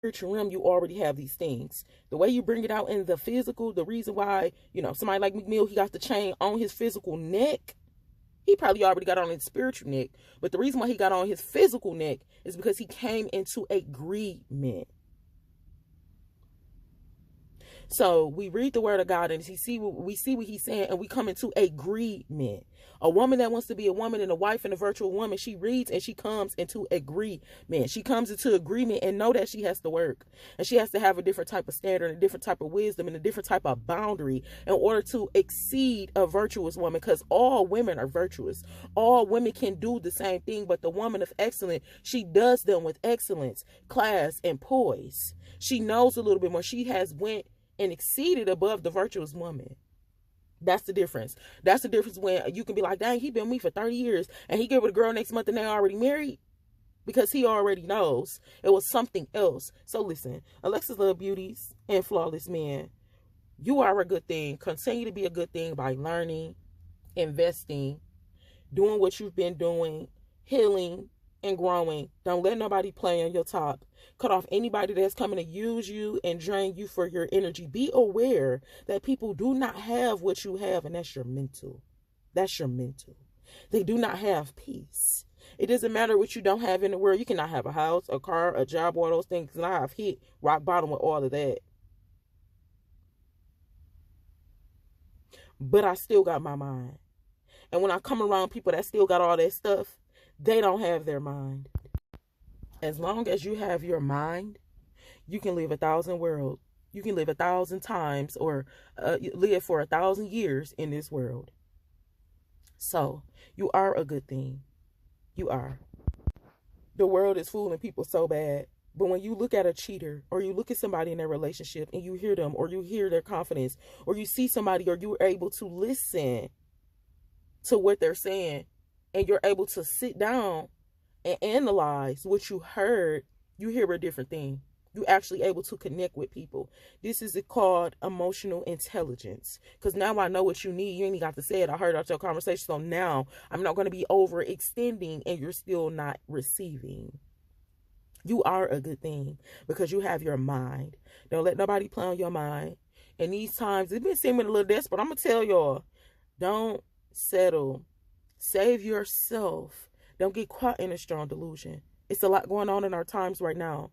spiritual realm, you already have these things. The way you bring it out in the physical, the reason why, somebody like McMill, he got the chain on his physical neck. He probably already got on his spiritual neck. But the reason why he got on his physical neck is because he came into agreement. So we read the word of God and we see what he's saying, and we come into agreement. A woman that wants to be a woman and a wife and a virtual woman, she reads and she comes into agreement. She comes into agreement and know that she has to work. And she has to have a different type of standard, a different type of wisdom, and a different type of boundary in order to exceed a virtuous woman, because all women are virtuous. All women can do the same thing, but the woman of excellence, she does them with excellence, class, and poise. She knows a little bit more. She has went and exceeded above the virtuous woman. That's the difference. That's the difference when you can be like, dang, he been with me for 30 years and he get with a girl next month and they already married, because he already knows it was something else. So listen, Alexus love beauties and flawless men. You are a good thing. Continue to be a good thing by learning, investing, doing what you've been doing, healing, and growing. Don't let nobody play on your top. Cut off anybody that's coming to use you and drain you for your energy. Be aware that people do not have what you have, and that's your mental. That's your mental. They do not have peace. It doesn't matter what you don't have in the world. You cannot have a house, a car, a job, all those things. And I've hit rock bottom with all of that. But I still got my mind. And when I come around people that still got all that stuff, they don't have their mind. As long as you have your mind, you can live 1,000 worlds. You can live 1,000 times, or live for 1,000 years in this world. So you are a good thing. You are. The world is fooling people so bad. But when you look at a cheater, or you look at somebody in their relationship and you hear them, or you hear their confidence, or you see somebody, or you're able to listen to what they're saying, and you're able to sit down and analyze what you heard, you hear a different thing. You're actually able to connect with people. This is called emotional intelligence. Because now I know what you need. You ain't even got to say it. I heard out your conversation. So now I'm not going to be overextending and you're still not receiving. You are a good thing because you have your mind. Don't let nobody play on your mind. And these times, it's been seeming a little desperate. I'm going to tell y'all, don't settle. Save yourself. Don't get caught in a strong delusion. It's a lot going on in our times right now.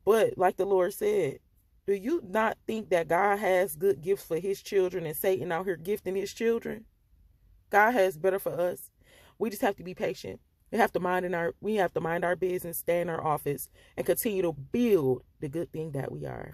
But like the Lord said, do you not think that God has good gifts for his children and Satan out here gifting his children? God has better for us. We just have to be patient. We have to mind our business, stay in our office, and continue to build the good thing that we are.